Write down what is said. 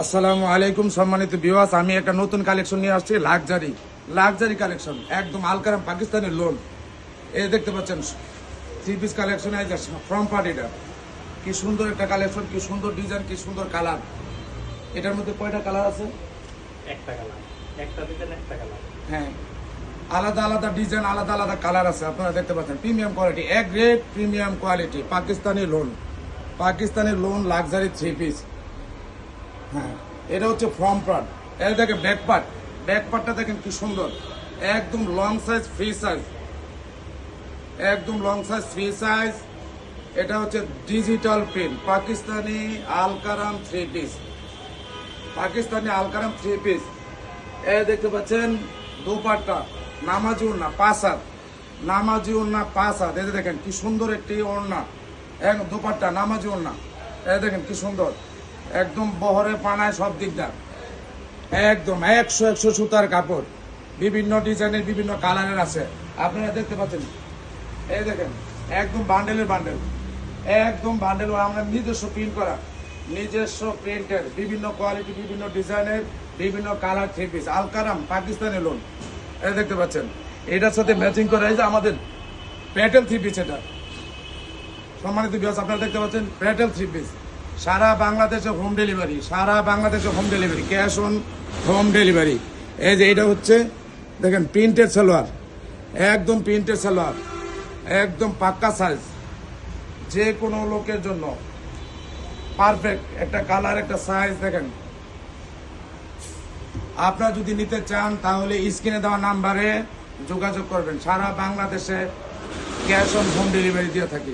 আসসালামু আলাইকুম সম্মানিত ভিউয়ার্স, আমি একটা নতুন কালেকশন নিয়ে আসছি। লাক্সারি কালেকশন, একদম আলকারাম পাকিস্তানের লোন। এই দেখতে পাচ্ছেন থ্রি পিস কালেকশন, ফ্রম পার্টিটা কি সুন্দর একটা কালেকশন, কি সুন্দর ডিজাইন, কি সুন্দর কালার। এটার মধ্যে কয়টা কালার আছে? একটা কালার, একটা ডিজাইন, একটা কালার। হ্যাঁ, আলাদা আলাদা ডিজাইন, আলাদা আলাদা কালার আছে। আপনারা দেখতে পাচ্ছেন প্রিমিয়াম কোয়ালিটি, এক grade premium quality Pakistani loan luxury three piece. হ্যাঁ, এটা হচ্ছে ফ্রন্ট পার্ট। এটা দেখেন ব্যাক পার্টটা দেখেন কি সুন্দর, একদম লং সাইজ ফ্রি সাইজ, একদম লং সাইজ ফ্রি সাইজ। এটা হচ্ছে digital print Pakistani Alkaram three piece, এই দেখতে পাচ্ছেন দোপাট্টা নামাজি ওড়না পাঁচ হাত। এই যে দেখেন কি সুন্দর একটি ওড়না, দোপাট্টা নামাজি ওড়না। এই দেখেন কি সুন্দর, একদম বহরে পানায় সব দিকদার, একদম 100 সুতার কাপড়, বিভিন্ন ডিজাইনের বিভিন্ন কালারের আছে। আপনারা দেখতে পাচ্ছেন, এই দেখেন একদম বান্ডেল, আমরা নিজস্ব প্রিন্ট করা, নিজস্ব প্রিন্টের বিভিন্ন কোয়ালিটি, বিভিন্ন ডিজাইনের, বিভিন্ন colour three piece Alkaram Pakistani loan. এই দেখতে পাচ্ছেন এটার সাথে ম্যাচিং করা, এই যে আমাদের প্যাটেল থ্রি পিস। এটা সম্মানিত ভিউয়ার্স, আপনারা দেখতে পাচ্ছেন প্যাটেল থ্রি পিস, সারা বাংলাদেশে home delivery, cash on home delivery. এই যে এটা হচ্ছে দেখেন প্রিন্টেড সালোয়ার, একদম প্রিন্টেড সালোয়ার, একদম পাক্কা সাইজ, যে কোনো লোকের জন্য পারফেক্ট একটা কালার, একটা সাইজ। দেখেন আপনারা যদি নিতে চান তাহলে স্ক্রিনে দেওয়া নাম্বারে যোগাযোগ করবেন। সারা বাংলাদেশে ক্যাশ অন হোম ডেলিভারি দিয়ে থাকি।